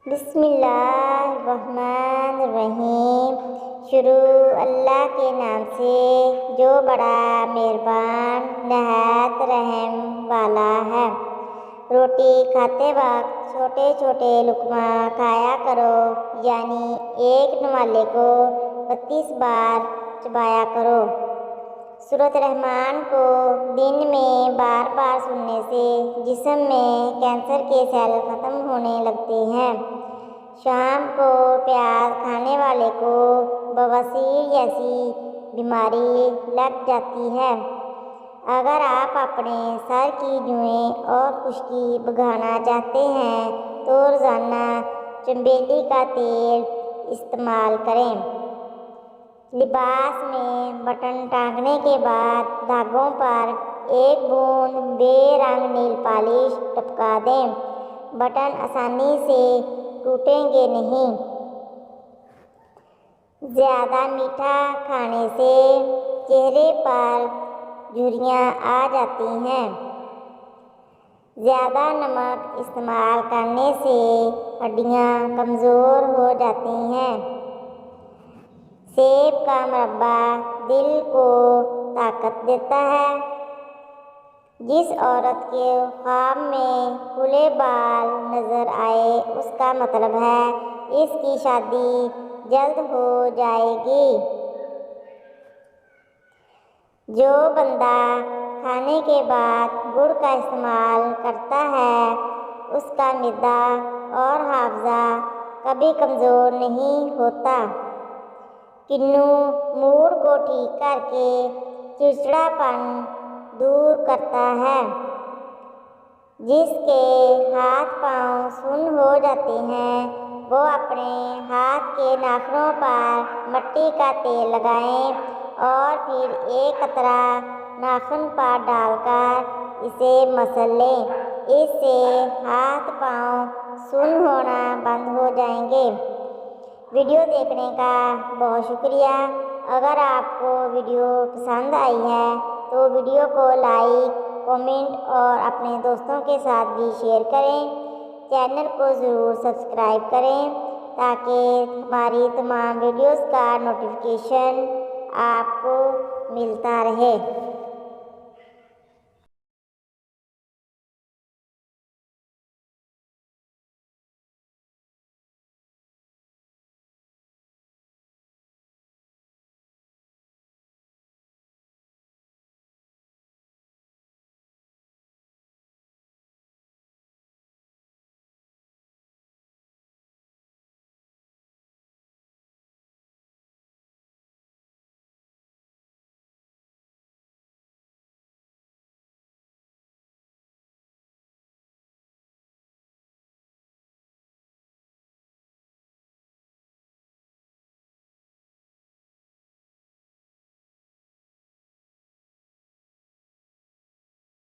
بسم اللہ الرحمن الرحیم۔ شروع اللہ کے نام سے جو بڑا مہربان نہایت رحم والا ہے۔ روٹی کھاتے وقت چھوٹے چھوٹے لقمہ کھایا کرو، یعنی ایک نوالے کو 32 بار چبایا کرو۔ سورۃ رحمان کو دن میں بار بار سننے سے جسم میں کینسر کے سیل ختم ہونے لگتے ہیں۔ شام کو پیاز کھانے والے کو بواسیر جیسی بیماری لگ جاتی ہے۔ اگر آپ اپنے سر کی جوئیں اور خشکی بھگانا چاہتے ہیں تو روزانہ چنبیلی کا تیل استعمال کریں۔ لباس میں بٹن ٹانگنے کے بعد دھاگوں پر ایک بوند بے رنگ نیل پالش ٹپکا دیں۔ بٹن آسانی سے ٹوٹیں گے نہیں۔ زیادہ میٹھا کھانے سے چہرے پر جھریاں آ جاتی ہیں۔ زیادہ نمک استعمال کرنے سے ہڈیاں کمزور ہو جاتی ہیں۔ سیب کا مربہ دل کو طاقت دیتا ہے۔ جس عورت کے خواب میں کھلے بال نظر آئے اس کا مطلب ہے اس کی شادی جلد ہو جائے گی۔ جو بندہ کھانے کے بعد گڑ کا استعمال کرتا ہے اس کا معدہ اور حافظہ کبھی کمزور نہیں ہوتا۔ کنو موڈ کو ٹھیک کر کے چڑچڑاپن دور کرتا ہے۔ جس کے ہاتھ پاؤں سن ہو جاتے ہیں وہ اپنے ہاتھ کے ناخنوں پر مٹی کا تیل لگائیں اور پھر ایک قطرہ ناخن پر ڈال کر اسے مسل لیں۔ اس سے ہاتھ پاؤں سن ہونا بند ہو جائیں گے۔ ویڈیو دیکھنے کا بہت شکریہ۔ اگر آپ کو ویڈیو پسند آئی ہے تو ویڈیو کو لائک، کمنٹ اور اپنے دوستوں کے ساتھ بھی شیئر کریں۔ چینل کو ضرور سبسکرائب کریں تاکہ ہماری تمام ویڈیوز کا نوٹیفیکیشن آپ کو ملتا رہے۔